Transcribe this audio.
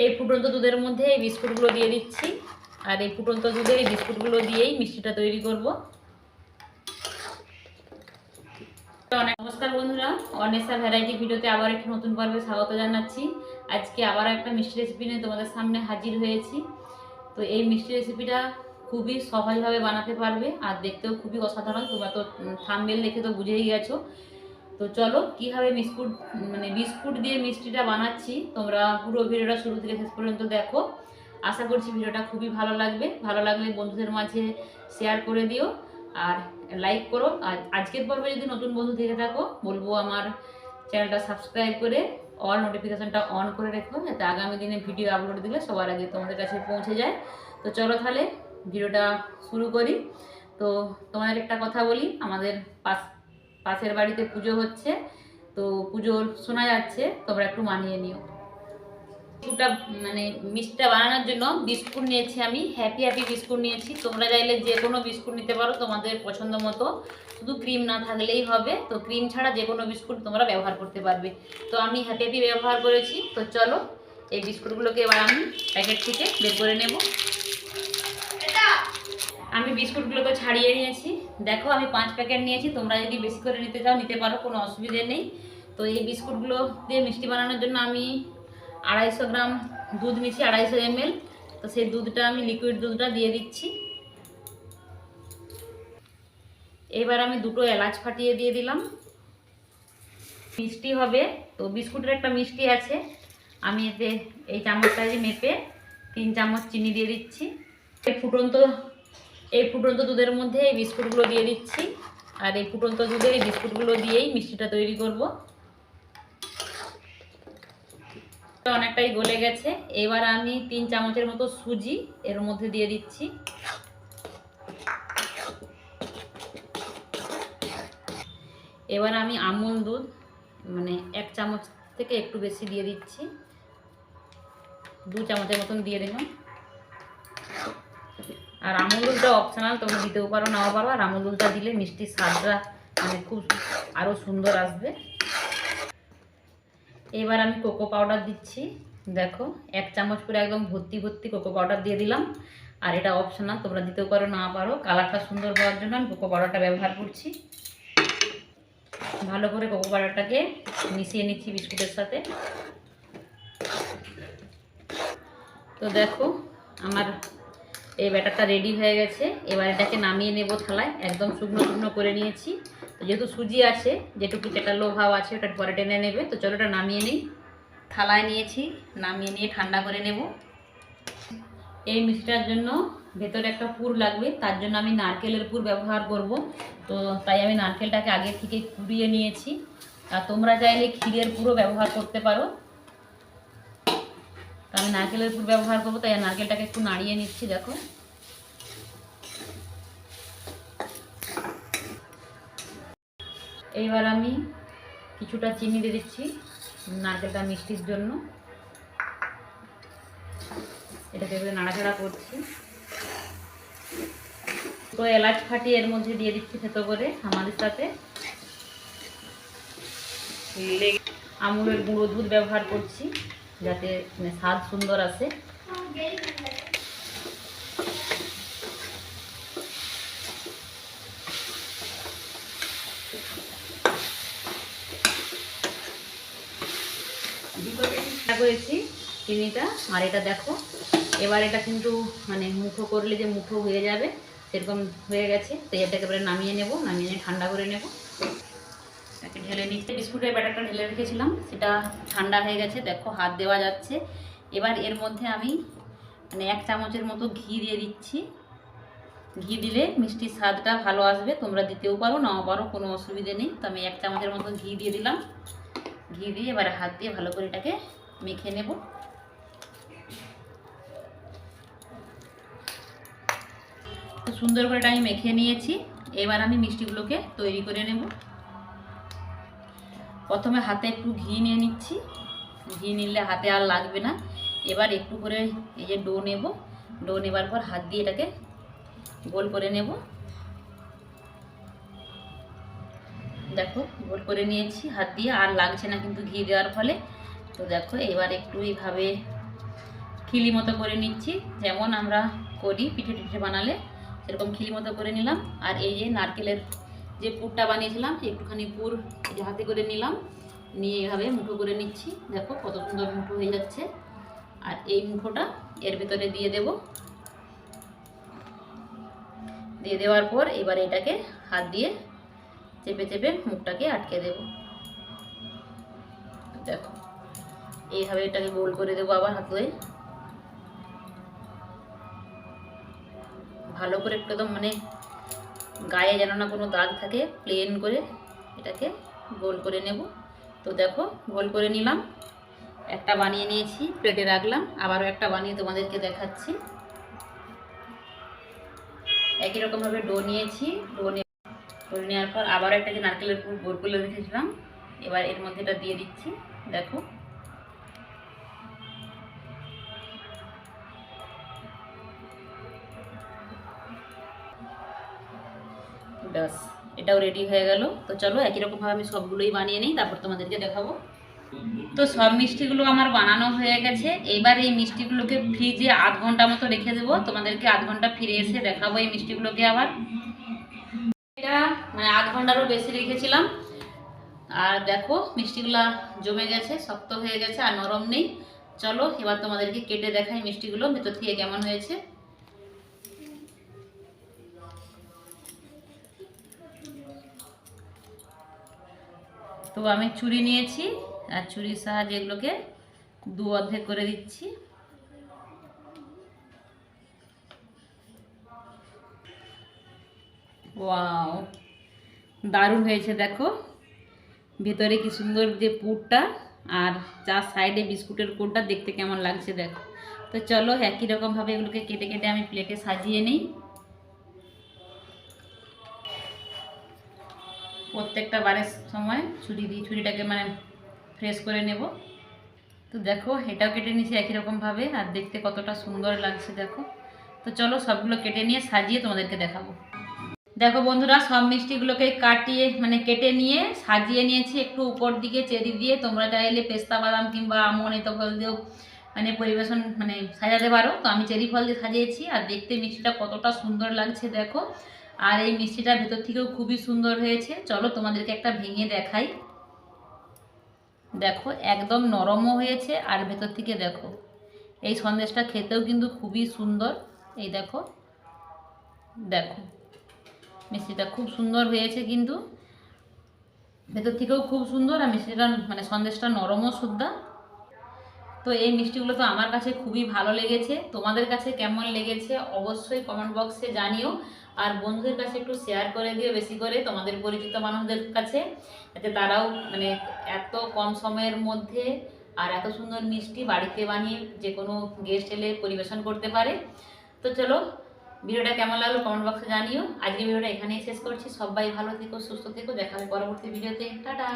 এই ফুটন্ত দুধের মধ্যে এই বিস্কুটগুলো দিয়ে দিচ্ছি, আর এই ফুটন্ত দুধে এই বিস্কুটগুলো দিয়েই মিষ্টিটা তৈরি করব। নমস্কার বন্ধুরা, অর্নেসা ভ্যারাইটি ভিডিওতে আবার একটি নতুন পর্বে স্বাগত জানাচ্ছি। আজকে আবার একটা মিষ্টি রেসিপি নিয়ে তোমাদের সামনে হাজির হয়েছি। তো এই মিষ্টি রেসিপিটা খুবই সহজভাবে বানাতে পারবে আর দেখতেও খুবই অসাধারণ। তোমরা তো থাম্বনেল দেখে তো বুঝেই গেছো। তো চলো কীভাবে বিস্কুট দিয়ে মিষ্টিটা বানাচ্ছি, তোমরা পুরো ভিডিওটা শুরু থেকে শেষ পর্যন্ত দেখো। আশা করছি ভিডিওটা খুবই ভালো লাগবে। ভালো লাগলে বন্ধুদের মাঝে শেয়ার করে দিও আর লাইক করো। আর আজকের পর্বে যদি নতুন বন্ধু থেকে থাকো, বলবো আমার চ্যানেলটা সাবস্ক্রাইব করে অল নোটিফিকেশানটা অন করে রেখো, যাতে আগামী দিনে ভিডিও আপলোড দিলে সবার আগে তোমাদের কাছে পৌঁছে যায়। তো চলো তাহলে ভিডিওটা শুরু করি। তো তোমাদের একটা কথা বলি, আমাদের পাশের বাড়িতে পুজো হচ্ছে, তো পুজোর শোনা যাচ্ছে, তোমরা একটু মানিয়ে নিও। মিষ্টিটা বানানোর জন্য বিস্কুট নিয়েছি, আমি হ্যাপি বিস্কুট নিয়েছি। তোমরা চাইলে যে কোনো বিস্কুট নিতে পারো তোমাদের পছন্দ মতো, শুধু ক্রিম না থাকলেই হবে। তো ক্রিম ছাড়া যে কোনো বিস্কুট তোমরা ব্যবহার করতে পারবে। তো আমি হ্যাপি ব্যবহার করেছি। তো চলো এই বিস্কুটগুলোকে এবার আমি প্যাকেট থেকে বের করে নেব। আমি বিস্কুটগুলোকে ছাড়িয়ে নিয়েছি। দেখো আমি 5 প্যাকেট নিয়েছি, তোমরা যদি বেশি করে নিতে চাও নিতে পারো, কোনো অসুবিধে নেই। তো এই বিস্কুটগুলো দিয়ে মিষ্টি বানানোর জন্য আমি 250 গ্রাম দুধ নিচ্ছি, 250 ml। তো সেই দুধটা আমি লিকুইড দুধটা দিয়ে দিচ্ছি। এবার আমি 2টো এলাচ ফাটিয়ে দিয়ে দিলাম। মিষ্টি হবে তো বিস্কুটের একটা মিষ্টি আছে, আমি এতে এই চামচটা মেপে 3 চামচ চিনি দিয়ে দিচ্ছি। এই ফুটন্ত দুধের মধ্যে এই বিস্কুটগুলো দিয়ে দিচ্ছি, আর এই ফুটন্ত দুধের এই বিস্কুটগুলো দিয়েই মিষ্টিটা তৈরি করব। অনেকটাই গলে গেছে। এবার আমি 3 চামচের মতো সুজি এর মধ্যে দিয়ে দিচ্ছি। এবার আমি আমুল দুধ 1 চামচ থেকে একটু বেশি দিয়ে দিচ্ছি, 2 চামচের মতন দিয়ে দিলাম। আর আমুল দুধটা অপশনাল, তোমরা দিতেও পারো নাও পারো। আর আমুল দুধটা দিলে মিষ্টির স্বাদটা খুব আরও সুন্দর আসবে। এবার আমি কোকো পাউডার দিচ্ছি। দেখো 1 চামচ করে একদম ভর্তি কোকো পাউডার দিয়ে দিলাম। আর এটা অপশনাল, তোমরা দিতেও পারো না পারো। কালারটা সুন্দর হওয়ার জন্য আমি কোকো পাউডারটা ব্যবহার করছি। ভালো করে কোকো পাউডারটাকে মিশিয়ে নিচ্ছি বিস্কুটের সাথে। তো দেখো আমার এই ব্যাটারটা রেডি হয়ে গেছে। এবার এটাকে নামিয়ে নেব থালায়, একদম শুকনো করে নিয়েছি। যেহেতু সুজি আছে, যেটুকু চেটালো ভাব আছে ওটা পরে টেনে নেবে। তো চলো এটা নামিয়ে নিই। থালায় নিয়েছি, নামিয়ে নিয়ে ঠান্ডা করে নেব। এই মিষ্টিটার জন্য ভেতরে একটা পুর লাগবে, তার জন্য আমি নারকেলের পুর ব্যবহার করব। তো তাই আমি নারকেলটাকে আগে থেকে কুড়িয়ে নিয়েছি। আর তোমরা চাইলে ক্ষীরের পুরও ব্যবহার করতে পারো। আমি নারকেলের পুর ব্যবহার করবো, তাই নারকেলটাকে একটু নাড়িয়ে নিচ্ছি। দেখো এইবার আমি কিছুটা চিনি দিয়ে দিচ্ছি নারকেলটা মিষ্টির জন্য। এটাকে এবারে নাড়াচাড়া করছি। তো এলাচ ফাটিয়ে এর মধ্যে দিয়ে দিচ্ছি থেতো করে আমাদের সাথে। আমুলের গুঁড়ো দুধ ব্যবহার করছি, যাতে স্বাদ সুন্দর আসে। করেছি চিনিটা। আর এটা দেখো এবার এটা কিন্তু মুঠো করলে যে মুঠো হয়ে যাবে সেরকম হয়ে গেছে। তো এটাকে এবারে নামিয়ে নেব, নামিয়ে নিয়ে ঠান্ডা করে নেব। এটাকে ঢেলে নিতে বিস্কুটের ব্যাটারটা ঢেলে রেখেছিলাম, সেটা ঠান্ডা হয়ে গেছে। দেখো হাত দেওয়া যাচ্ছে। এবার এর মধ্যে আমি 1 চামচের মতো ঘি দিয়ে দিচ্ছি। ঘি দিলে মিষ্টির স্বাদটা ভালো আসবে, তোমরা দিতেও পারো নাও পারো, কোনো অসুবিধে নেই। তো আমি 1 চামচের মতো ঘি দিয়ে দিলাম। ঘি দিয়ে এবার হাত দিয়ে ভালো করে এটাকে মেখে নেব। সুন্দর করে এটা আমি মেখে নিয়েছি। এবার আমি মিষ্টিগুলোকে তৈরি করে নেব। প্রথমে হাতে একটু ঘি নিয়ে নিচ্ছি, ঘি নিলে হাতে আর লাগবে না। এবার একটু করে এই যে ডো নেব, ডো নেবার পর হাত দিয়ে এটাকে গোল করে নেব। দেখো গোল করে নিয়েছি হাত দিয়ে, আর লাগছে না কিন্তু ঘি দেওয়ার ফলে। তো দেখো এবার একটু এইভাবে খিলি মতো করে নিচ্ছি, যেমন আমরা করি পিঠে টিঠে বানালে সেরকম খিলি মতো করে নিলাম। আর এই যে নারকেলের যে পুরটা বানিয়েছিলাম, একটুখানি পুর এই যে হাতে করে নিলাম, নিয়ে এইভাবে মুঠো করে নিচ্ছি। দেখো কত সুন্দর মুঠো হয়ে যাচ্ছে। আর এই মুঠোটা এর ভেতরে দিয়ে দেব। দিয়ে দেওয়ার পর এবার এটাকে হাত দিয়ে চেপে চেপে মুখটাকে আটকে দেব। দেখো এইভাবে এটাকে গোল করে দেবো আবার হাতে, ভালো করে একদম মানে গায়ে যেন না কোনো দাগ থাকে, প্লেন করে এটাকে গোল করে নেব। তো দেখো গোল করে নিলাম, একটা বানিয়ে নিয়েছি, প্লেটে রাখলাম। আবারও একটা বানিয়ে তোমাদেরকে দেখাচ্ছি। একই রকমভাবে ডো নিয়েছি, করে নেওয়ার পর আবার একটা যে নারকেলের পুর গোল করে রেখেছিলাম, এবার এর মধ্যে এটা দিয়ে দিচ্ছি। দেখো ব্যাস, এটাও রেডি হয়ে গেল। তো চলো একই রকমভাবে আমি সবগুলোই বানিয়ে নিই, তারপর তোমাদেরকে দেখাবো। তো সব মিষ্টিগুলো আমার বানানো হয়ে গেছে। এবার এই মিষ্টিগুলোকে ফ্রিজে আধ ঘন্টা মতো রেখে দেবো। তোমাদেরকে আধ ঘন্টা ফিরে এসে দেখাবো এই মিষ্টিগুলোকে আবার। এটা মানে আধ ঘন্টারও বেশি রেখেছিলাম। আর দেখো মিষ্টিগুলো জমে গেছে, শক্ত হয়ে গেছে, আর নরম নেই। চলো এবার তোমাদেরকে কেটে দেখাই মিষ্টিগুলো ভেতর থেকে কেমন হয়েছে। তো আমি ছুরি নিয়েছি, আর ছুরির সাহায্যে এগুলোকে দু অর্ধেক করে দিচ্ছি। ওয়াও, দারুণ হয়েছে। দেখো ভেতরে কি সুন্দর যে পুরটা, আর চার সাইডে বিস্কুটের কোণটা দেখতে কেমন লাগছে দেখো। তো চলো একই রকমভাবে এগুলোকে কেটে কেটে আমি প্লেটে সাজিয়ে নিই। প্রত্যেকটা বারের সময় ছুরিটাকে মানে ফ্রেশ করে নেব। তো দেখো এটাও কেটে নিয়েছি একই রকমভাবে, আর দেখতে কতটা সুন্দর লাগছে দেখো। তো চলো সবগুলো কেটে নিয়ে সাজিয়ে তোমাদেরকে দেখাবো। দেখো বন্ধুরা, সব মিষ্টিগুলোকে কাটিয়ে মানে কেটে নিয়ে সাজিয়ে নিয়েছি একটু উপর দিকে চেরি দিয়ে। তোমরা চাইলে পেস্তা বাদাম কিংবা আমনিত ফল দিয়েও মানে পরিবেশন মানে সাজাতে পারো। তো আমি চেরি ফল দিয়ে সাজিয়েছি, আর দেখতে মিষ্টিটা কতটা সুন্দর লাগছে দেখো। আর এই মিষ্টিটা ভেতর থেকেও খুবই সুন্দর হয়েছে। চলো তোমাদেরকে একটা ভেঙে দেখাই। দেখো একদম নরমও হয়েছে, আর ভেতর থেকে দেখো এই সন্দেশটা খেতেও কিন্তু খুবই সুন্দর। এই দেখো, দেখো মিষ্টিটা খুব সুন্দর হয়েছে, কিন্তু ভেতর থেকেও খুব সুন্দর, আর মিষ্টিটা মানে সন্দেশটা নরমও সুদ্ধা। তো এই মিষ্টিগুলো তো আমার কাছে খুবই ভালো লেগেছে। তোমাদের কাছে কেমন লেগেছে অবশ্যই কমেন্ট বক্সে জানিও। আর বন্ধুদের কাছে একটু শেয়ার করে দিও বেশি করে, তোমাদের পরিচিত মানুষদের কাছে, যাতে তারাও মানে এত কম সময়ের মধ্যে আর এত সুন্দর মিষ্টি বাড়িতে বানিয়ে যে কোনো গেস্ট এলে পরিবেশন করতে পারে। তো চলো ভিডিওটা কেমন লাগলো কমেন্ট বক্সে জানিও। আজকে ভিডিওটা এখানেই শেষ করছি। সবাই ভালো থেকো, সুস্থ থেকো, দেখা হবে পরবর্তী ভিডিওতে। টাটা।